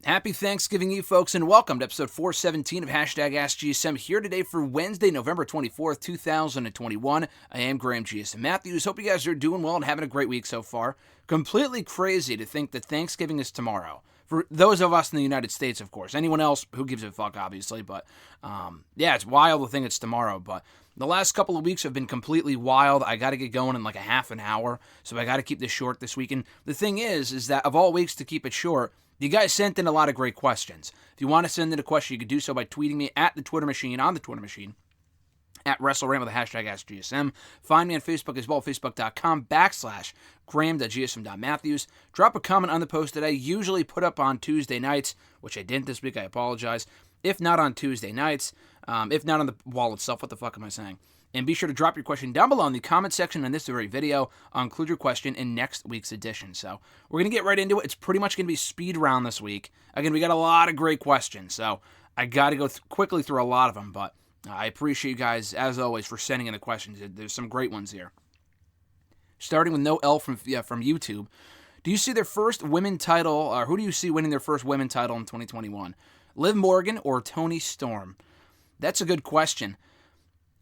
Happy Thanksgiving, you folks, and welcome to episode 417 of #AskGSM here today for Wednesday, November 24th, 2021. I am Graham GSM Matthews. Hope you guys are doing well and having a great week so far. Completely crazy to think that Thanksgiving is tomorrow. For those of us in the United States, of course. Anyone else, who gives a fuck, obviously. But, yeah, it's wild to think it's tomorrow. But the last couple of weeks have been completely wild. I got to get going in like a half an hour, so I got to keep this short this week. And the thing is that of all weeks to keep it short, you guys sent in a lot of great questions. If you want to send in a question, you can do so by tweeting me at the Twitter machine, on the Twitter machine, at WrestleRant with the hashtag AskGSM. Find me on Facebook as well, facebook.com/Graham.GSM.Matthews. Drop a comment on the post that I usually put up on Tuesday nights, which I didn't this week, I apologize. If not on Tuesday nights, if not on the wall itself, what the fuck am I saying? And be sure to drop your question down below in the comment section on this very video. I'll include your question in next week's edition. So we're going to get right into it. It's pretty much going to be speed round this week. Again, we got a lot of great questions, so I got to go quickly through a lot of them. But I appreciate you guys, as always, for sending in the questions. There's some great ones here. Starting with No L from YouTube. Do you see their first women title, or who do you see winning their first women title in 2021? Liv Morgan or Toni Storm? That's a good question.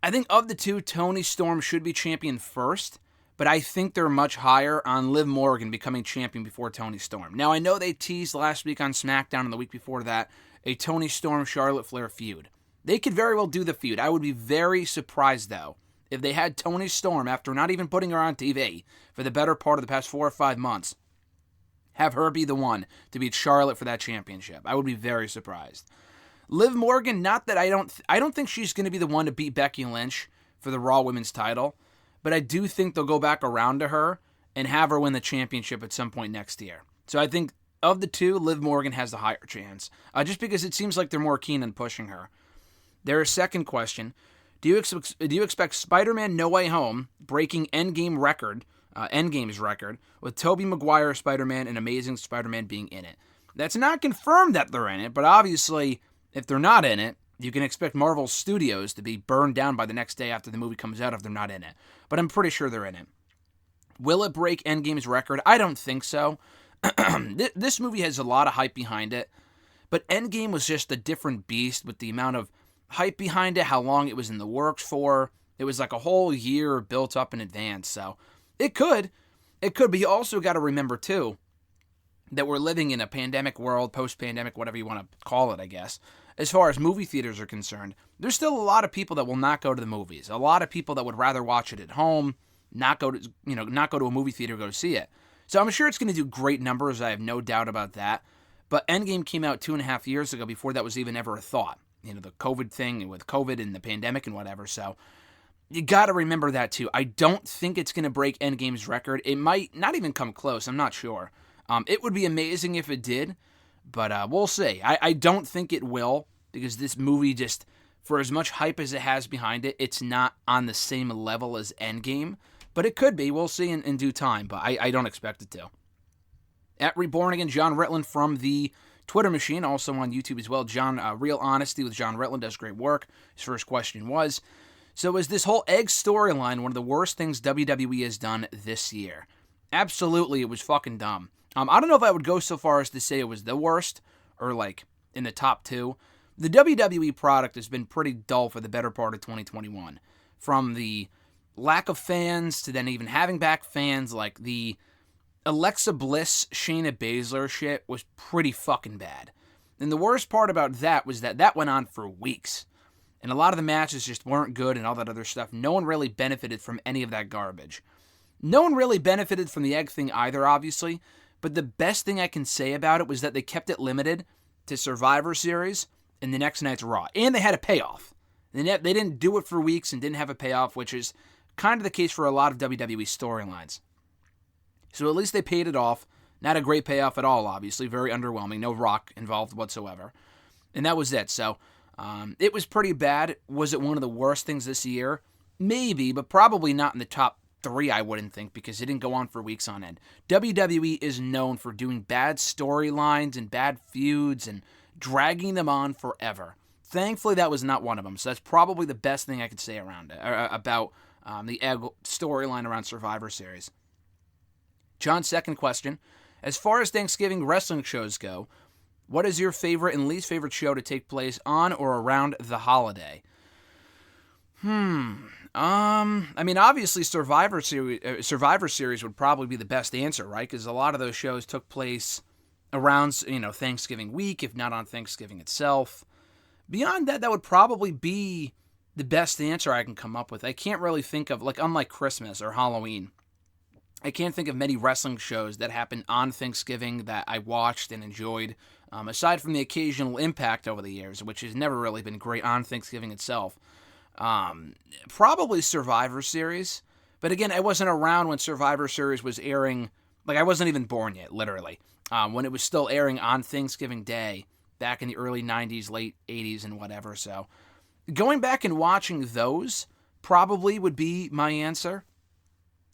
I think of the two, Toni Storm should be champion first, but I think they're much higher on Liv Morgan becoming champion before Toni Storm. Now, I know they teased last week on SmackDown and the week before that a Toni Storm-Charlotte Flair feud. They could very well do the feud. I would be very surprised, though, if they had Toni Storm, after not even putting her on TV for the better part of the past 4 or 5 months, have her be the one to beat Charlotte for that championship. I would be very surprised. Liv Morgan, not that I don't think she's going to be the one to beat Becky Lynch for the Raw Women's title, but I do think they'll go back around to her and have her win the championship at some point next year. So I think of the two, Liv Morgan has the higher chance, just because it seems like they're more keen on pushing her. Their second question: Do you expect Spider-Man: No Way Home breaking Endgame's record with Tobey Maguire Spider-Man and Amazing Spider-Man being in it? That's not confirmed that they're in it, but obviously, if they're not in it, you can expect Marvel Studios to be burned down by the next day after the movie comes out if they're not in it. But I'm pretty sure they're in it. Will it break Endgame's record? I don't think so. This movie has a lot of hype behind it, but Endgame was just a different beast with the amount of hype behind it, how long it was in the works for. It was like a whole year built up in advance, so it could, but you also got to remember, too, that we're living in a pandemic world, post-pandemic, whatever you want to call it, I guess. As far as movie theaters are concerned, there's still a lot of people that will not go to the movies. A lot of people that would rather watch it at home, not go to a movie theater, go to see it. So I'm sure it's going to do great numbers. I have no doubt about that. But Endgame came out 2.5 years ago before that was even ever a thought. The COVID thing with COVID and the pandemic and whatever. So you got to remember that too. I don't think it's going to break Endgame's record. It might not even come close. I'm not sure. It would be amazing if it did, but we'll see. I don't think it will, because this movie just, for as much hype as it has behind it, it's not on the same level as Endgame. But it could be. We'll see in due time, but I don't expect it to. At Reborn Again, John Ritland from the Twitter machine, also on YouTube as well. John, Real Honesty with John Ritland does great work. His first question was, so is this whole egg storyline one of the worst things WWE has done this year? Absolutely, it was fucking dumb. I don't know if I would go so far as to say it was the worst, or like in the top 2. The WWE product has been pretty dull for the better part of 2021. From the lack of fans to then even having back fans, like the Alexa Bliss, Shayna Baszler shit was pretty fucking bad. And the worst part about that was that went on for weeks. And a lot of the matches just weren't good and all that other stuff. No one really benefited from any of that garbage. No one really benefited from the egg thing either, obviously. But the best thing I can say about it was that they kept it limited to Survivor Series and the next night's Raw. And they had a payoff. They didn't do it for weeks and didn't have a payoff, which is kind of the case for a lot of WWE storylines. So at least they paid it off. Not a great payoff at all, obviously. Very underwhelming. No Rock involved whatsoever. And that was it. So it was pretty bad. Was it one of the worst things this year? Maybe, but probably not in the top 3, I wouldn't think, because it didn't go on for weeks on end. WWE is known for doing bad storylines and bad feuds and dragging them on forever. Thankfully, that was not one of them, so that's probably the best thing I could say around it, about the egg storyline around Survivor Series. John's second question: as far as Thanksgiving wrestling shows go, What is your favorite and least favorite show to take place on or around the holiday? I mean, obviously Survivor Series would probably be the best answer, right? Because a lot of those shows took place around, Thanksgiving week, if not on Thanksgiving itself. Beyond that, that would probably be the best answer I can come up with. I can't really think of, unlike Christmas or Halloween, I can't think of many wrestling shows that happened on Thanksgiving that I watched and enjoyed, aside from the occasional Impact over the years, which has never really been great on Thanksgiving itself. Probably Survivor Series, but again, I wasn't around when Survivor Series was airing. I wasn't even born yet, literally, when it was still airing on Thanksgiving Day back in the early 90s, late 80s, and whatever. So going back and watching those probably would be my answer,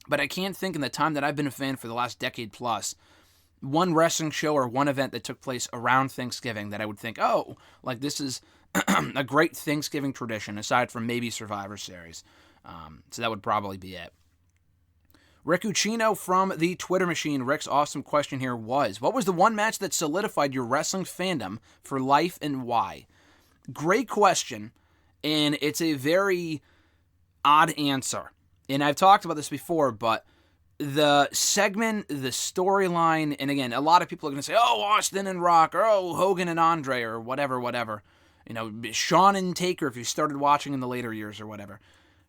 but I can't think in the time that I've been a fan for the last decade plus, one wrestling show or one event that took place around Thanksgiving that I would think, oh, this is a great Thanksgiving tradition, aside from maybe Survivor Series. So that would probably be it. Rick Uccino from the Twitter machine. Rick's awesome question here was, what was the one match that solidified your wrestling fandom for life and why? Great question, and it's a very odd answer. And I've talked about this before, but the segment, the storyline, and again, a lot of people are going to say, oh, Austin and Rock, or oh, Hogan and Andre, or whatever. Shawn and Taker, if you started watching in the later years or whatever.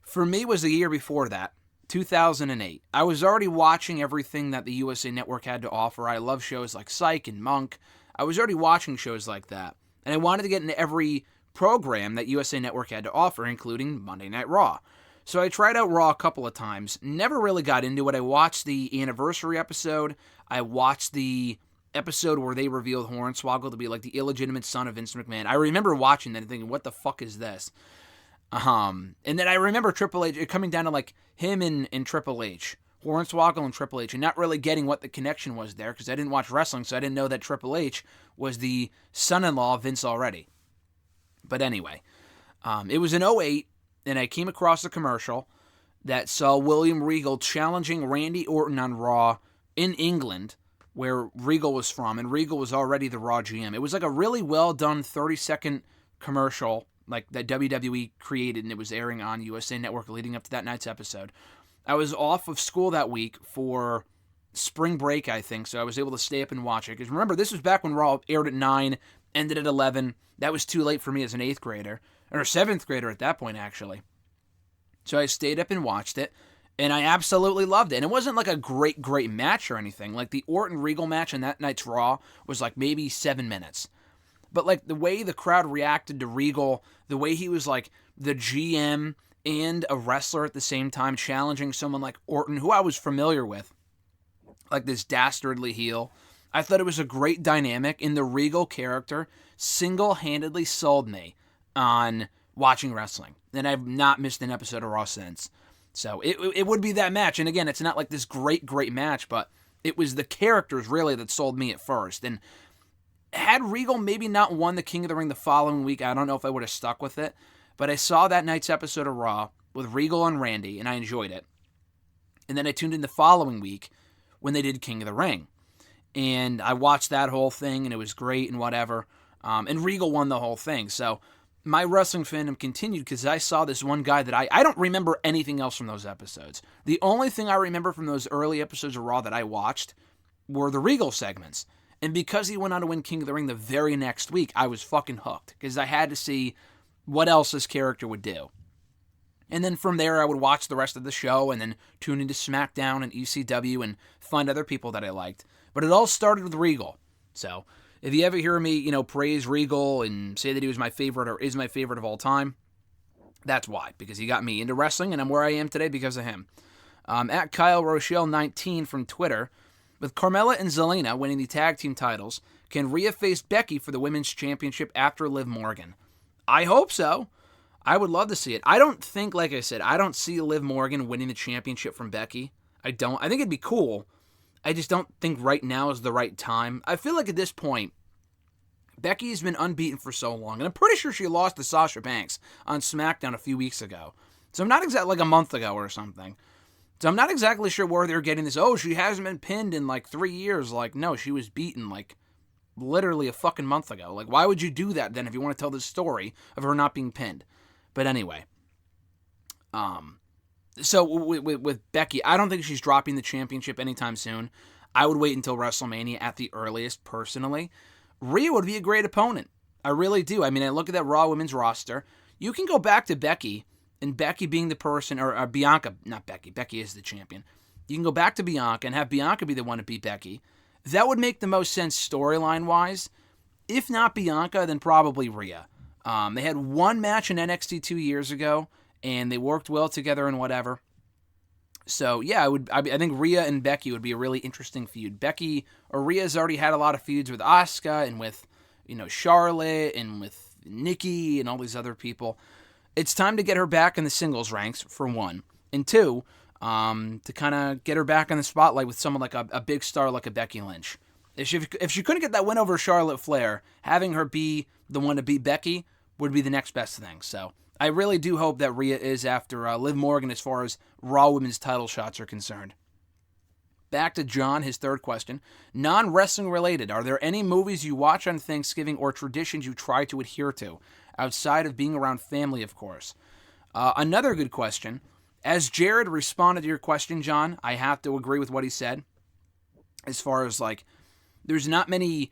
For me, it was the year before that, 2008. I was already watching everything that the USA Network had to offer. I love shows like Psych and Monk. I was already watching shows like that. And I wanted to get into every program that USA Network had to offer, including Monday Night Raw. So I tried out Raw a couple of times, never really got into it. I watched the anniversary episode. I watched the episode where they revealed Hornswoggle to be the illegitimate son of Vince McMahon. I remember watching that and thinking, what the fuck is this? And then I remember Triple H, coming down to him and Triple H, Hornswoggle and Triple H, and not really getting what the connection was there because I didn't watch wrestling, so I didn't know that Triple H was the son-in-law of Vince already. But anyway, it was in '08, and I came across a commercial that saw William Regal challenging Randy Orton on Raw in England, where Regal was from, and Regal was already the Raw GM. It was a really well-done 30-second commercial that WWE created, and it was airing on USA Network leading up to that night's episode. I was off of school that week for spring break, I think, so I was able to stay up and watch it. Because remember, this was back when Raw aired at 9, ended at 11. That was too late for me as an 8th grader, or 7th grader at that point, actually. So I stayed up and watched it, and I absolutely loved it. And it wasn't a great match or anything. The Orton-Regal match in that night's Raw was maybe 7 minutes. But the way the crowd reacted to Regal, the way he was the GM and a wrestler at the same time, challenging someone like Orton, who I was familiar with, this dastardly heel. I thought it was a great dynamic, and the Regal character single-handedly sold me on watching wrestling. And I've not missed an episode of Raw since. So it would be that match. And again, it's not this great match, but it was the characters really that sold me at first. And had Regal maybe not won the King of the Ring the following week, I don't know if I would have stuck with it. But I saw that night's episode of Raw with Regal and Randy, and I enjoyed it. And then I tuned in the following week when they did King of the Ring. And I watched that whole thing, and it was great and whatever. And Regal won the whole thing. So my wrestling fandom continued because I saw this one guy that I don't remember anything else from those episodes. The only thing I remember from those early episodes of Raw that I watched were the Regal segments. And because he went on to win King of the Ring the very next week, I was fucking hooked because I had to see what else this character would do. And then from there, I would watch the rest of the show and then tune into SmackDown and ECW and find other people that I liked. But it all started with Regal. So if you ever hear me, praise Regal and say that he was my favorite or is my favorite of all time, that's why. Because he got me into wrestling and I'm where I am today because of him. At Kyle Rochelle 19 from Twitter, with Carmella and Zelina winning the tag team titles, can Rhea face Becky for the women's championship after Liv Morgan? I hope so. I would love to see it. I don't think, like I said, I don't see Liv Morgan winning the championship from Becky. I don't. I think it'd be cool. I just don't think right now is the right time. I feel like at this point, Becky's been unbeaten for so long, and I'm pretty sure she lost to Sasha Banks on SmackDown a few weeks ago. So I'm not exactly a month ago or something. So I'm not exactly sure where they're getting this. Oh, she hasn't been pinned in 3 years. No, she was beaten literally a fucking month ago. Like, why would you do that then if you want to tell the story of her not being pinned? But anyway, so with Becky, I don't think she's dropping the championship anytime soon. I would wait until WrestleMania at the earliest, personally. Rhea would be a great opponent. I really do. I mean, I look at that Raw Women's roster. You can go back to Becky, and Becky being the person, or Bianca, not Becky. Becky is the champion. You can go back to Bianca and have Bianca be the one to beat Becky. That would make the most sense storyline-wise. If not Bianca, then probably Rhea. They had one match in NXT 2 years ago, and they worked well together and whatever. So, yeah, I think Rhea and Becky would be a really interesting feud. Becky, or Rhea's already had a lot of feuds with Asuka and with, Charlotte and with Nikki and all these other people. It's time to get her back in the singles ranks, for one. And two, to kind of get her back in the spotlight with someone like a big star like a Becky Lynch. If she couldn't get that win over Charlotte Flair, having her be the one to beat Becky would be the next best thing. So I really do hope that Rhea is after Liv Morgan as far as Raw Women's title shots are concerned. Back to John, his third question. Non-wrestling related, are there any movies you watch on Thanksgiving or traditions you try to adhere to, outside of being around family, of course? Another good question. As Jared responded to your question, John, I have to agree with what he said. As far as, there's not many...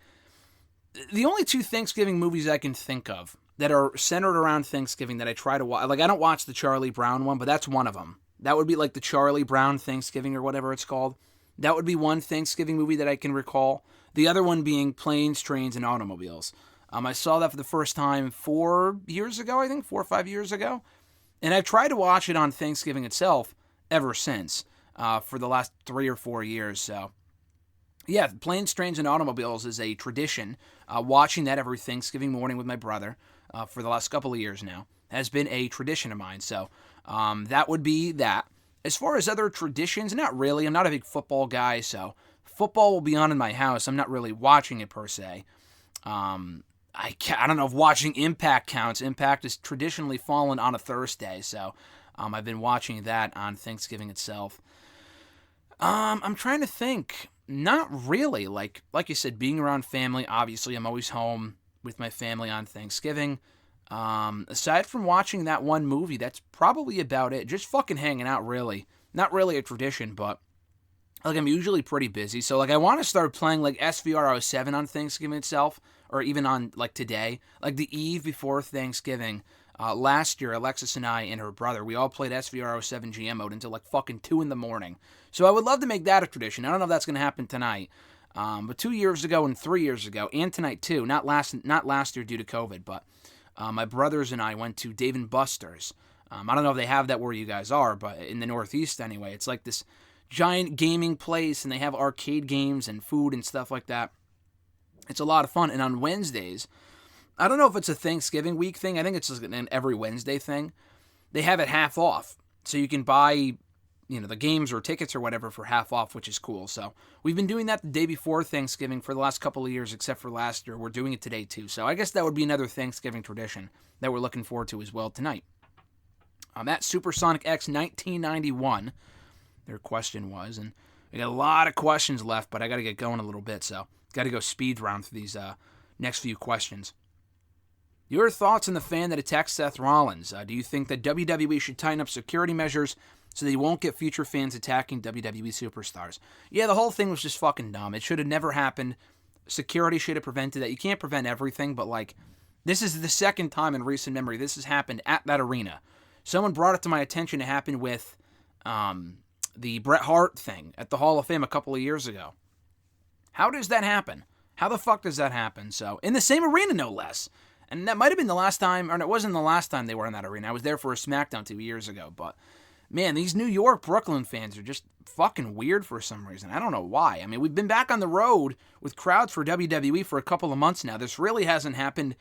The only two Thanksgiving movies I can think of that are centered around Thanksgiving that I try to watch... I don't watch the Charlie Brown one, but that's one of them. That would be the Charlie Brown Thanksgiving or whatever it's called. That would be one Thanksgiving movie that I can recall. The other one being Planes, Trains, and Automobiles. I saw that for the first time 4 years ago, I think, 4 or 5 years ago. And I've tried to watch it on Thanksgiving itself ever since, for the last 3 or 4 years. So, yeah, Planes, Trains, and Automobiles is a tradition. Watching that every Thanksgiving morning with my brother for the last couple of years now has been a tradition of mine. So, that would be that. As far as other traditions, not really. I'm not a big football guy, so football will be on in my house. I'm not really watching it per se. I don't know if watching Impact counts. Impact has traditionally fallen on a Thursday, so I've been watching that on Thanksgiving itself. I'm trying to think. Not really. Like you said, being around family, obviously I'm always home with my family on Thanksgiving. Aside from watching that one movie, that's probably about it. Just fucking hanging out, really. Not really a tradition, but I'm usually pretty busy. So I want to start playing SVR07 on Thanksgiving itself, or even on today, the eve before Thanksgiving. Last year, Alexis and I and her brother, we all played SVR07 GM mode until fucking 2 in the morning. So I would love to make that a tradition. I don't know if that's going to happen tonight. But 2 years ago and 3 years ago, and tonight too, not last year due to COVID, but my brothers and I went to Dave & Buster's. I don't know if they have that where you guys are, but in the Northeast anyway. It's this giant gaming place, and they have arcade games and food and stuff like that. It's a lot of fun. And on Wednesdays, I don't know if it's a Thanksgiving week thing. I think it's just an every Wednesday thing. They have it half off. So you can buy, the games or tickets or whatever for half off, which is cool. So we've been doing that the day before Thanksgiving for the last couple of years, except for last year. We're doing it today too. So I guess that would be another Thanksgiving tradition that we're looking forward to as well tonight. At Supersonic X 1991, their question was, and we got a lot of questions left, but I got to get going a little bit, so got to go speed round through these next few questions. Your thoughts on the fan that attacked Seth Rollins? Do you think that WWE should tighten up security measures so they won't get future fans attacking WWE superstars? Yeah, the whole thing was just fucking dumb. It should have never happened. Security should have prevented that. You can't prevent everything, but this is the second time in recent memory this has happened at that arena. Someone brought it to my attention. It happened with the Bret Hart thing at the Hall of Fame a couple of years ago. How does that happen? How the fuck does that happen? So, in the same arena, no less. And that might have been the last time, or it wasn't the last time they were in that arena. I was there for a SmackDown 2 years ago. But, man, these New York, Brooklyn fans are just fucking weird for some reason. I don't know why. I mean, we've been back on the road with crowds for WWE for a couple of months now. This really hasn't happened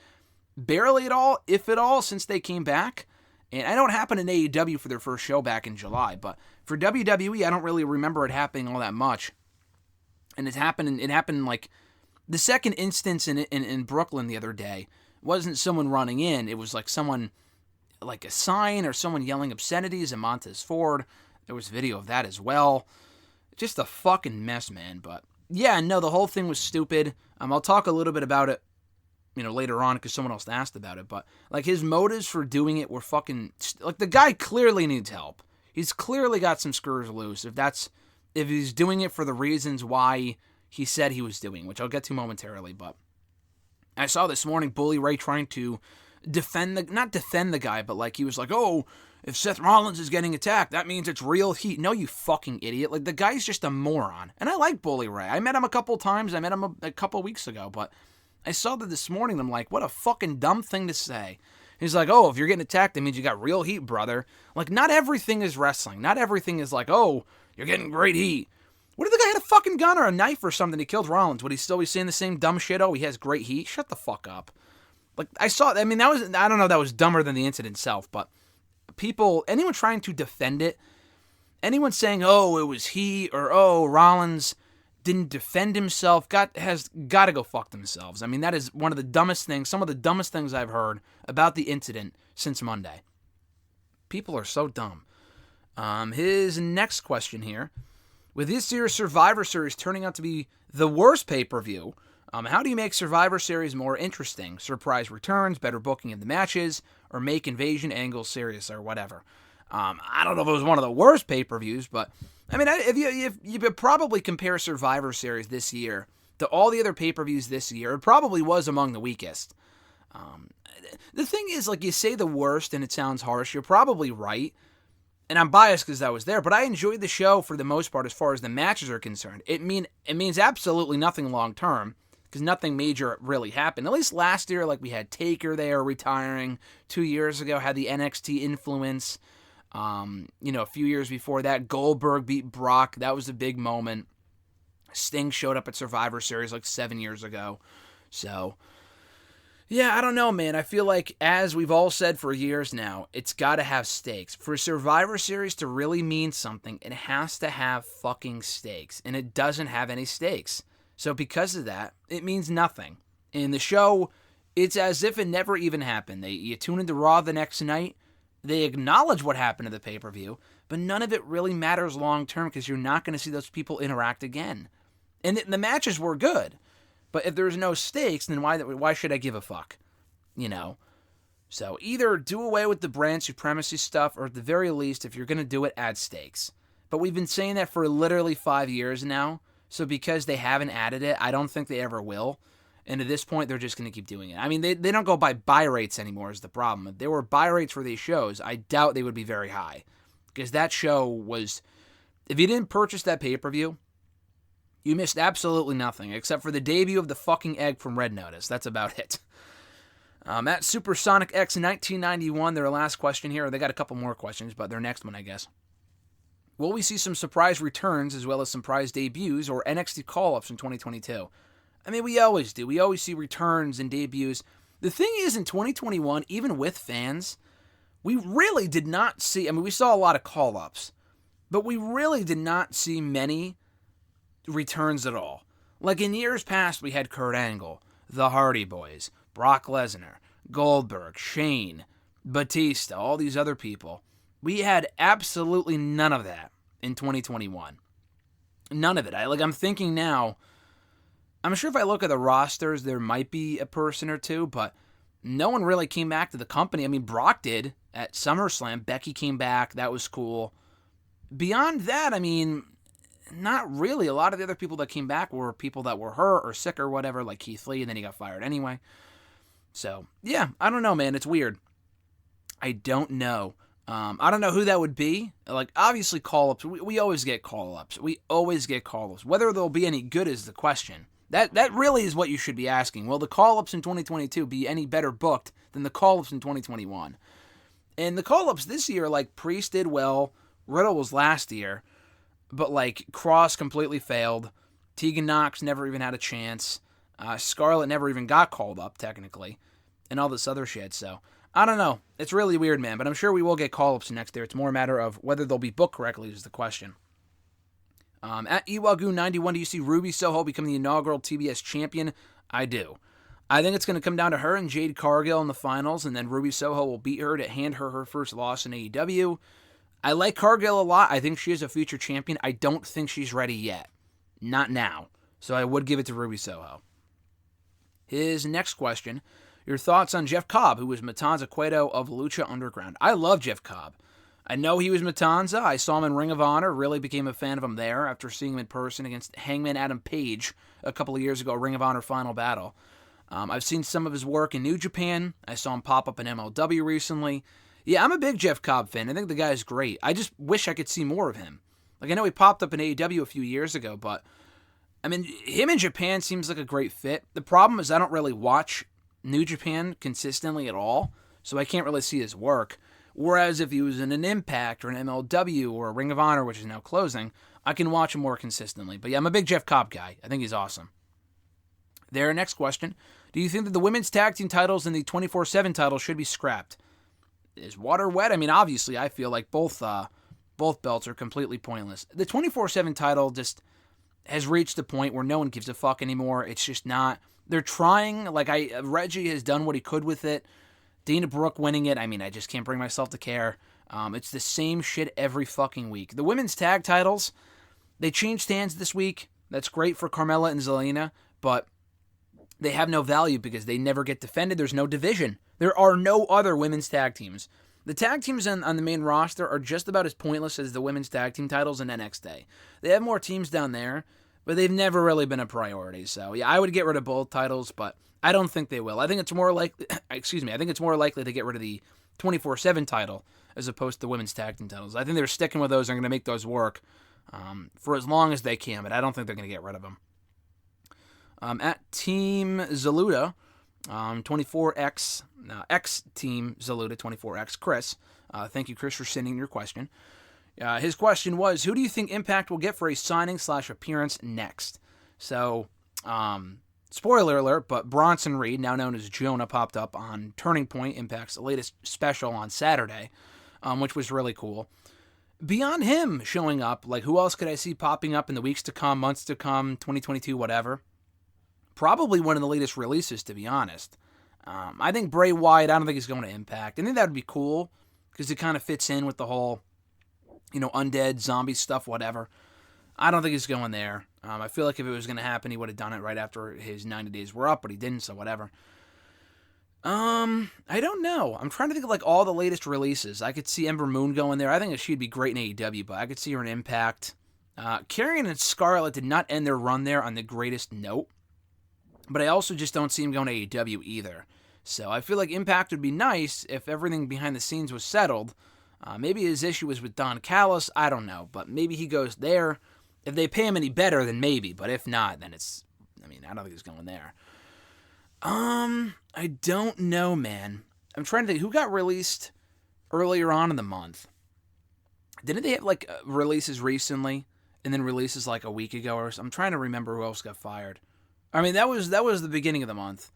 barely at all, if at all, since they came back. And I know it happened in AEW for their first show back in July. But for WWE, I don't really remember it happening all that much. And it happened the second instance in Brooklyn the other day wasn't someone running in. It was someone, a sign or someone yelling obscenities in Montez Ford. There was video of that as well. Just a fucking mess, man. But Yeah, no, the whole thing was stupid. I'll talk a little bit about it, later on because someone else asked about it. But like his motives for doing it were fucking like the guy clearly needs help. He's clearly got some screws loose. If he's doing it for the reasons why he said he was doing, which I'll get to momentarily. But I saw this morning Bully Ray trying to not defend the guy, but like he was like, oh, if Seth Rollins is getting attacked, that means it's real heat. No, you fucking idiot. Like, the guy's just a moron. And I like Bully Ray. I met him a couple times. I met him a couple weeks ago. But I saw that this morning. I'm like, what a fucking dumb thing to say. He's like, oh, if you're getting attacked, that means you got real heat, brother. Like, not everything is wrestling. Not everything is like, oh, you're getting great heat. What if the guy had a fucking gun or a knife or something? He killed Rollins. Would he still be saying the same dumb shit? Oh, he has great heat? Shut the fuck up. Like, I don't know, that was dumber than the incident itself, but anyone trying to defend it, anyone saying, oh, it was he, or oh, Rollins didn't defend himself, has got to go fuck themselves. I mean, that is some of the dumbest things I've heard about the incident since Monday. People are so dumb. His next question here, with this year's Survivor Series turning out to be the worst pay-per-view, how do you make Survivor Series more interesting? Surprise returns, better booking of the matches, or make invasion angles serious, or whatever. I don't know if it was one of the worst pay-per-views, but I mean, if you probably compare Survivor Series this year to all the other pay-per-views this year, it probably was among the weakest. The thing is, like, you say the worst and it sounds harsh, you're probably right, and I'm biased because I was there, but I enjoyed the show for the most part as far as the matches are concerned. It means absolutely nothing long-term, because nothing major really happened. At least last year, like, we had Taker there retiring. 2 years ago, had the NXT influence. A few years before that, Goldberg beat Brock. That was a big moment. Sting showed up at Survivor Series like 7 years ago. So, yeah, I don't know, man. I feel like, as we've all said for years now, it's got to have stakes. For Survivor Series to really mean something, it has to have fucking stakes. And it doesn't have any stakes. So because of that, it means nothing. In the show, it's as if it never even happened. You tune into Raw the next night, they acknowledge what happened to the pay-per-view, but none of it really matters long-term because you're not going to see those people interact again. And the matches were good, but if there's no stakes, then why should I give a fuck? So either do away with the brand supremacy stuff, or at the very least, if you're going to do it, add stakes. But we've been saying that for literally 5 years now. So because they haven't added it, I don't think they ever will. And at this point, they're just going to keep doing it. I mean, they don't go by buy rates anymore is the problem. If there were buy rates for these shows, I doubt they would be very high. Because that show was... If you didn't purchase that pay-per-view, you missed absolutely nothing, except for the debut of the fucking egg from Red Notice. That's about it. At Supersonic X 1991, their last question here. They got a couple more questions, but their next one, I guess. Will we see some surprise returns as well as surprise debuts or NXT call-ups in 2022? I mean, we always do. We always see returns and debuts. The thing is, in 2021, even with fans, we really did not see... I mean, we saw a lot of call-ups, but we really did not see many returns at all. Like, in years past, we had Kurt Angle, the Hardy Boys, Brock Lesnar, Goldberg, Shane, Batista, all these other people. We had absolutely none of that in 2021. None of it. I'm thinking now, I'm sure if I look at the rosters, there might be a person or two, but no one really came back to the company. I mean, Brock did at SummerSlam. Becky came back. That was cool. Beyond that, I mean, not really. A lot of the other people that came back were people that were hurt or sick or whatever, like Keith Lee, and then he got fired anyway. So, yeah, I don't know, man. It's weird. I don't know. I don't know who that would be. Like, obviously, call-ups. We always get call-ups. We always get call-ups. Whether they'll be any good is the question. That really is what you should be asking. Will the call-ups in 2022 be any better booked than the call-ups in 2021? And the call-ups this year, like, Priest did well. Riddle was last year. But, like, Cross completely failed. Tegan Nox never even had a chance. Scarlett never even got called up, technically. And all this other shit, so... I don't know. It's really weird, man, but I'm sure we will get call-ups next year. It's more a matter of whether they'll be booked correctly is the question. At Iwagu91, do you see Ruby Soho become the inaugural TBS champion? I do. I think it's going to come down to her and Jade Cargill in the finals, and then Ruby Soho will beat her to hand her first loss in AEW. I like Cargill a lot. I think she is a future champion. I don't think she's ready yet. Not now. So I would give it to Ruby Soho. His next question, your thoughts on Jeff Cobb, who was Matanza Cueto of Lucha Underground. I love Jeff Cobb. I know he was Matanza. I saw him in Ring of Honor, really became a fan of him there after seeing him in person against Hangman Adam Page a couple of years ago, Ring of Honor Final Battle. I've seen some of his work in New Japan. I saw him pop up in MLW recently. Yeah, I'm a big Jeff Cobb fan. I think the guy is great. I just wish I could see more of him. Like, I know he popped up in AEW a few years ago, but, I mean, him in Japan seems like a great fit. The problem is I don't really watch New Japan consistently at all, so I can't really see his work. Whereas if he was in an Impact or an MLW or a Ring of Honor, which is now closing, I can watch him more consistently. But yeah, I'm a big Jeff Cobb guy. I think he's awesome. Their next question. Do you think that the women's tag team titles and the 24/7 title should be scrapped? Is water wet? I mean, obviously, I feel like both belts are completely pointless. The 24/7 title just has reached a point where no one gives a fuck anymore. It's just not. They're trying. Like, Reggie has done what he could with it. Dana Brooke winning it, I mean, I just can't bring myself to care. It's the same shit every fucking week. The women's tag titles, they changed hands this week. That's great for Carmella and Zelina, but they have no value because they never get defended. There's no division. There are no other women's tag teams. The tag teams on the main roster are just about as pointless as the women's tag team titles in NXT. They have more teams down there, but they've never really been a priority. So, yeah, I would get rid of both titles, but I don't think they will. I think it's more likely, I think it's more likely to get rid of the 24/7 title as opposed to the women's tag team titles. I think they're sticking with those and are going to make those work for as long as they can, but I don't think they're going to get rid of them. At Team Zaluda, 24X, X Team Zaluda 24X, Chris. Thank you, Chris, for sending your question. His question was, who do you think Impact will get for a signing/appearance next? So, spoiler alert, but Bronson Reed, now known as Jonah, popped up on Turning Point, Impact's latest special on Saturday, which was really cool. Beyond him showing up, like, who else could I see popping up in the weeks to come, months to come, 2022, whatever? Probably one of the latest releases, to be honest. I think Bray Wyatt, I don't think he's going to Impact. I think that would be cool, because it kind of fits in with the whole, undead, zombie stuff, whatever. I don't think he's going there. I feel like if it was going to happen, he would have done it right after his 90 days were up, but he didn't, so whatever. I don't know. I'm trying to think of, all the latest releases. I could see Ember Moon going there. I think she'd be great in AEW, but I could see her in Impact. Karrion and Scarlett did not end their run there on the greatest note, but I also just don't see him going to AEW either. So I feel like Impact would be nice if everything behind the scenes was settled. Maybe his issue was with Don Callis. I don't know, but maybe he goes there. If they pay him any better, then maybe. But if not, then I don't think he's going there. I don't know, man. I'm trying to think. Who got released earlier on in the month? Didn't they have, releases recently and then releases, a week ago? Or I'm trying to remember who else got fired. I mean, that was the beginning of the month.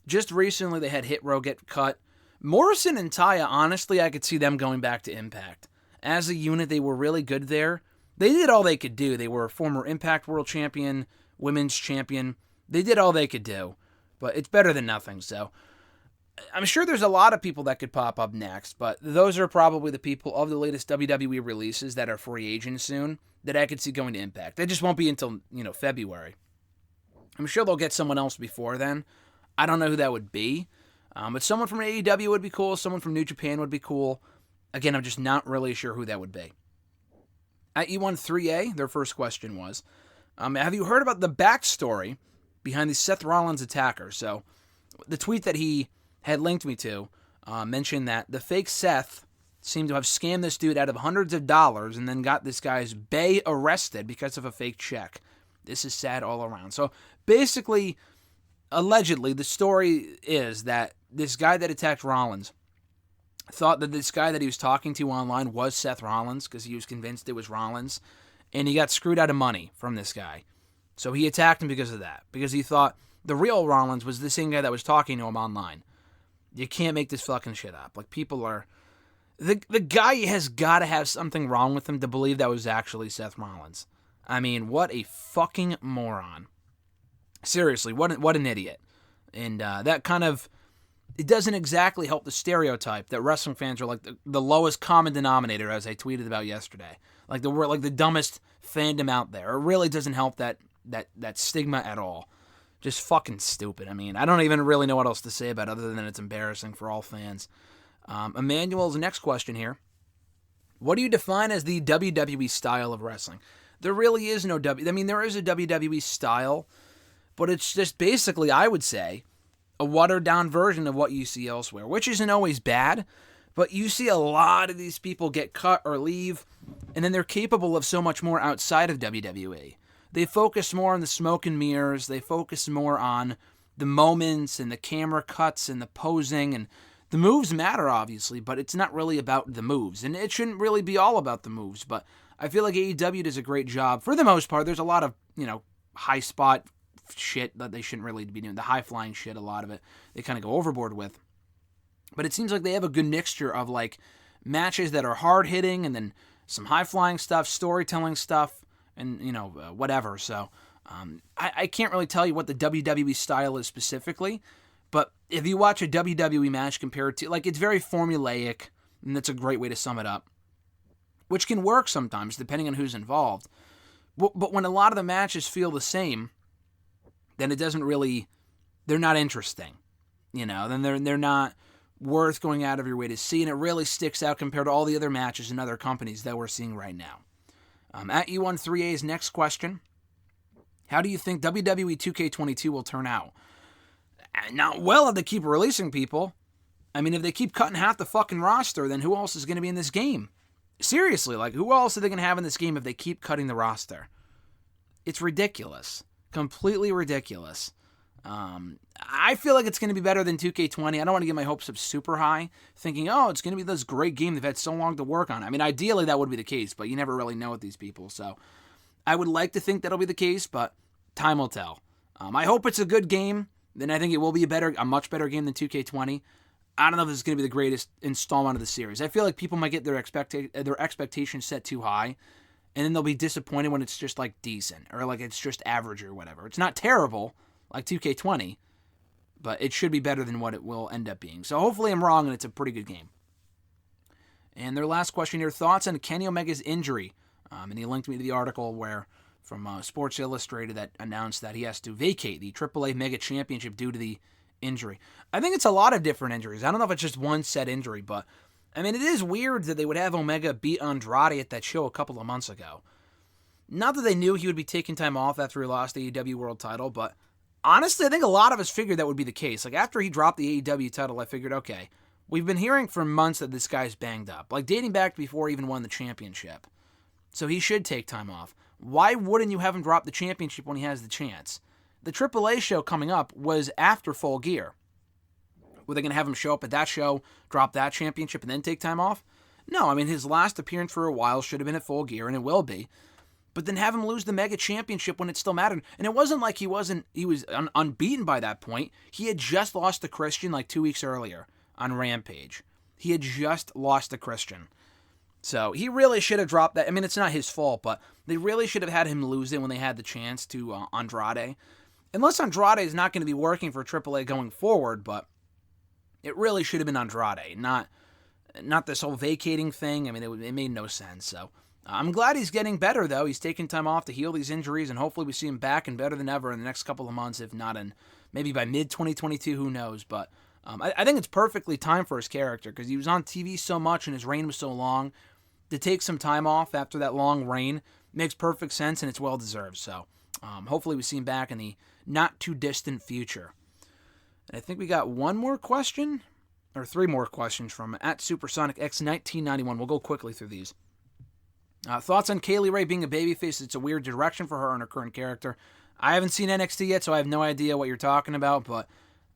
Just recently, they had Hit Row get cut. Morrison and Taya, honestly, I could see them going back to Impact. As a unit, they were really good there. They did all they could do. They were a former Impact World Champion, Women's Champion. They did all they could do. But it's better than nothing, so I'm sure there's a lot of people that could pop up next, but those are probably the people of the latest WWE releases that are free agents soon that I could see going to Impact. They just won't be until, February. I'm sure they'll get someone else before then. I don't know who that would be. But someone from AEW would be cool. Someone from New Japan would be cool. Again, I'm just not really sure who that would be. At E13A, their first question was, have you heard about the backstory behind the Seth Rollins attacker? So the tweet that he had linked me to mentioned that the fake Seth seemed to have scammed this dude out of hundreds of dollars and then got this guy's bae arrested because of a fake check. This is sad all around. So basically, allegedly, the story is that this guy that attacked Rollins thought that this guy that he was talking to online was Seth Rollins because he was convinced it was Rollins, and he got screwed out of money from this guy. So he attacked him because of that, because he thought the real Rollins was the same guy that was talking to him online. You can't make this fucking shit up. People are... The guy has got to have something wrong with him to believe that was actually Seth Rollins. I mean, what a fucking moron. Seriously, what an idiot. And that kind of... It doesn't exactly help the stereotype that wrestling fans are the lowest common denominator, as I tweeted about yesterday. We're the dumbest fandom out there. It really doesn't help that that stigma at all. Just fucking stupid. I mean, I don't even really know what else to say about it other than it's embarrassing for all fans. Emmanuel's next question here. What do you define as the WWE style of wrestling? There really is no there is a WWE style, but it's just basically, I would say, a watered-down version of what you see elsewhere, which isn't always bad, but you see a lot of these people get cut or leave, and then they're capable of so much more outside of WWE. They focus more on the smoke and mirrors. They focus more on the moments and the camera cuts and the posing, and the moves matter, obviously, but it's not really about the moves, and it shouldn't really be all about the moves, but I feel like AEW does a great job. For the most part, there's a lot of, high spot shit that they shouldn't really be doing. The high-flying shit, a lot of it, they kind of go overboard with. But it seems like they have a good mixture of, matches that are hard-hitting and then some high-flying stuff, storytelling stuff, and, whatever. So, I can't really tell you what the WWE style is specifically, but if you watch a WWE match compared to, it's very formulaic, and that's a great way to sum it up, which can work sometimes, depending on who's involved. But when a lot of the matches feel the same, then it doesn't really, they're not interesting, then they're not worth going out of your way to see, and it really sticks out compared to all the other matches in other companies that we're seeing right now. At U13A's next question, how do you think WWE 2K22 will turn out? Not well if they keep releasing people. I mean, if they keep cutting half the fucking roster, then who else is going to be in this game? Seriously, who else are they going to have in this game if they keep cutting the roster? It's ridiculous. Completely ridiculous. I feel like it's going to be better than 2K20. I don't want to get my hopes up super high, thinking, it's going to be this great game they've had so long to work on. I mean, ideally that would be the case, but you never really know with these people. So I would like to think that'll be the case, but time will tell. I hope it's a good game. Then I think it will be a much better game than 2K20. I don't know if it's going to be the greatest installment of the series. I feel like people might get their expectations set too high, and then they'll be disappointed when it's just decent, or it's just average or whatever. It's not terrible like 2K20, but it should be better than what it will end up being. So hopefully I'm wrong and it's a pretty good game. And their last question here, thoughts on Kenny Omega's injury. And he linked me to the article from Sports Illustrated that announced that he has to vacate the AAA Mega Championship due to the injury. I think it's a lot of different injuries. I don't know if it's just one set injury, but it is weird that they would have Omega beat Andrade at that show a couple of months ago. Not that they knew he would be taking time off after he lost the AEW World title, but honestly, I think a lot of us figured that would be the case. After he dropped the AEW title, I figured, okay, we've been hearing for months that this guy's banged up, dating back to before he even won the championship. So he should take time off. Why wouldn't you have him drop the championship when he has the chance? The AAA show coming up was after Full Gear. Were they going to have him show up at that show, drop that championship, and then take time off? No, his last appearance for a while should have been at Full Gear, and it will be. But then have him lose the Mega Championship when it still mattered. And it wasn't like he was unbeaten by that point. He had just lost to Christian 2 weeks earlier on Rampage. He had just lost to Christian. So he really should have dropped that. It's not his fault, but they really should have had him lose it when they had the chance to Andrade. Unless Andrade is not going to be working for AAA going forward, but it really should have been Andrade, not this whole vacating thing. It made no sense. So I'm glad he's getting better, though. He's taking time off to heal these injuries, and hopefully we see him back and better than ever in the next couple of months, if not maybe by mid-2022, who knows. But I think it's perfectly timed for his character, because he was on TV so much and his reign was so long. To take some time off after that long reign makes perfect sense, and it's well-deserved. So hopefully we see him back in the not-too-distant future. And I think we got one more question, or three more questions from @SupersonicX1991. We'll go quickly through these. Thoughts on Kaylee Ray being a babyface? It's a weird direction for her and her current character. I haven't seen NXT yet, so I have no idea what you're talking about, but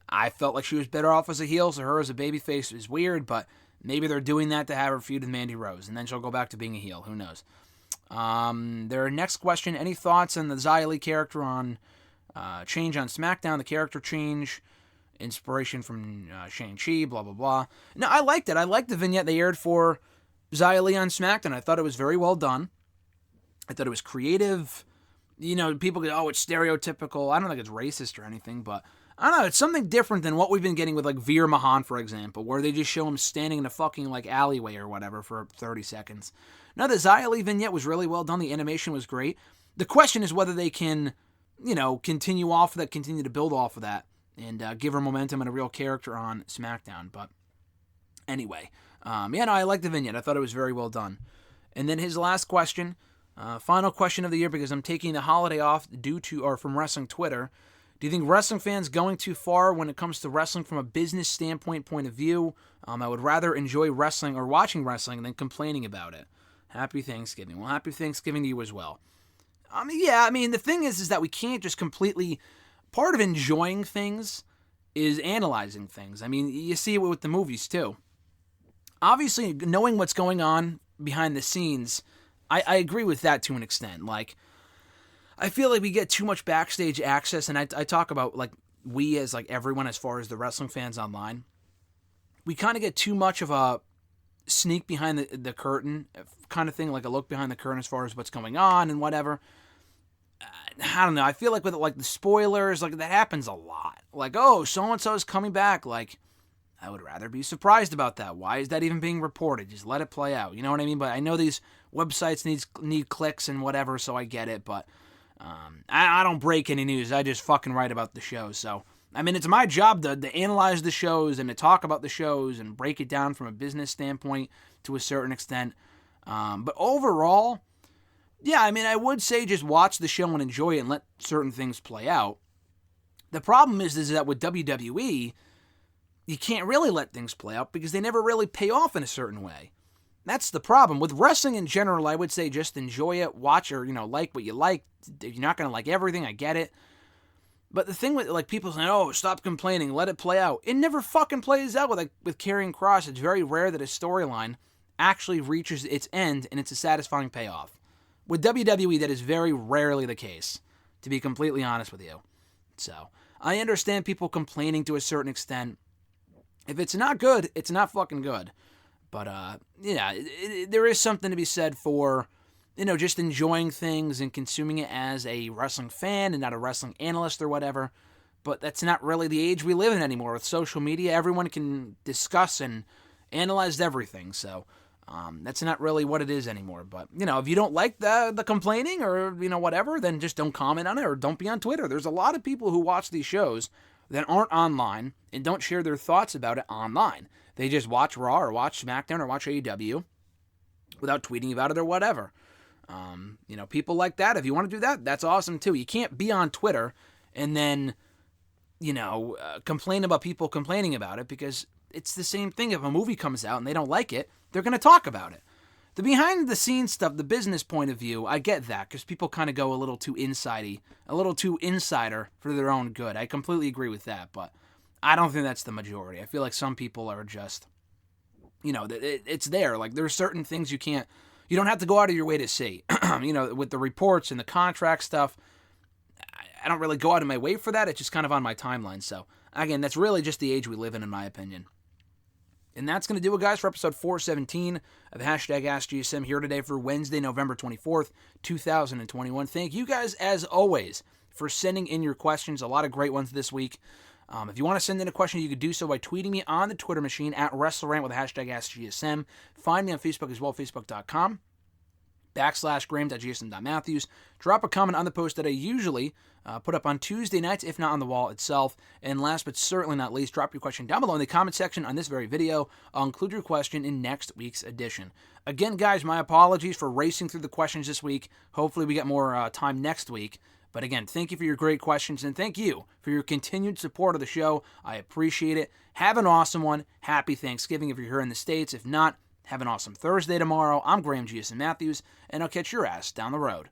I felt like she was better off as a heel, so her as a babyface is weird, but maybe they're doing that to have her feud with Mandy Rose, and then she'll go back to being a heel. Who knows? Their next question, any thoughts on the Xia Li character on change on SmackDown, the character change, inspiration from Shang-Chi, blah, blah, blah. No, I liked it. I liked the vignette they aired for Xia Li on SmackDown. I thought it was very well done. I thought it was creative. People go, it's stereotypical. I don't think it's racist or anything, but I don't know. It's something different than what we've been getting with Veer Mahan, for example, where they just show him standing in a fucking alleyway or whatever for 30 seconds. No, the Xia Li vignette was really well done. The animation was great. The question is whether they can continue off of that, continue to build off of that, and give her momentum and a real character on SmackDown. But anyway, I like the vignette. I thought it was very well done. And then his last question, final question of the year, because I'm taking the holiday off from wrestling Twitter. Do you think wrestling fans going too far when it comes to wrestling from a business point of view? I would rather enjoy wrestling or watching wrestling than complaining about it. Happy Thanksgiving. Well, happy Thanksgiving to you as well. The thing is that we can't just completely... Part of enjoying things is analyzing things. You see it with the movies, too. Obviously, knowing what's going on behind the scenes, I agree with that to an extent. Like, I feel like we get too much backstage access, and I talk about, like, we as, like, everyone as far as the wrestling fans online. We kind of get too much of a sneak behind the curtain kind of thing, like a look behind the curtain as far as what's going on and whatever. I don't know. I feel like with, like, the spoilers, like, that happens a lot. Like, oh, so-and-so is coming back. Like, I would rather be surprised about that. Why is that even being reported? Just let it play out. You know what I mean? But I know these websites need clicks and whatever, so I get it. But I don't break any news. I just fucking write about the shows. So, it's my job to analyze the shows and to talk about the shows and break it down from a business standpoint to a certain extent. But overall, yeah, I would say just watch the show and enjoy it and let certain things play out. The problem is that with WWE, you can't really let things play out because they never really pay off in a certain way. That's the problem. With wrestling in general, I would say just enjoy it, watch or, like what you like. If you're not going to like everything, I get it. But the thing with, like, people saying, oh, stop complaining, let it play out. It never fucking plays out with Karrion Kross. It's very rare that a storyline actually reaches its end and it's a satisfying payoff. With WWE, that is very rarely the case, to be completely honest with you. So, I understand people complaining to a certain extent. If it's not good, it's not fucking good. But, there is something to be said for, just enjoying things and consuming it as a wrestling fan and not a wrestling analyst or whatever. But that's not really the age we live in anymore. With social media, everyone can discuss and analyze everything. So, that's not really what it is anymore. But, if you don't like the complaining or, whatever, then just don't comment on it or don't be on Twitter. There's a lot of people who watch these shows that aren't online and don't share their thoughts about it online. They just watch Raw or watch SmackDown or watch AEW without tweeting about it or whatever. People like that. If you want to do that, that's awesome too. You can't be on Twitter and then, complain about people complaining about it, because it's the same thing. If a movie comes out and they don't like it, they're going to talk about it. The behind-the-scenes stuff, the business point of view, I get that, because people kind of go a little too insidey, a little too insider for their own good. I completely agree with that, but I don't think that's the majority. I feel like some people are just, it's there. Like, there are certain things you don't have to go out of your way to see. With the reports and the contract stuff, I don't really go out of my way for that. It's just kind of on my timeline. So, again, that's really just the age we live in my opinion. And that's going to do it, guys, for episode 417 of #AskGSM here today for Wednesday, November 24th, 2021. Thank you guys, as always, for sending in your questions. A lot of great ones this week. If you want to send in a question, you could do so by tweeting me on the Twitter machine at WrestleRant with #AskGSM. Find me on Facebook as well, facebook.com/Graham.gsm.Matthews. Drop a comment on the post that I usually put up on Tuesday nights, if not on the wall itself. And last but certainly not least, drop your question down below in the comment section on this very video. I'll include your question in next week's edition. Again, guys, my apologies for racing through the questions this week. Hopefully we get more time next week. But again, thank you for your great questions, and thank you for your continued support of the show. I appreciate it. Have an awesome one. Happy Thanksgiving if you're here in the States. If not, have an awesome Thursday tomorrow. I'm Graham GSM Matthews, and I'll catch your ass down the road.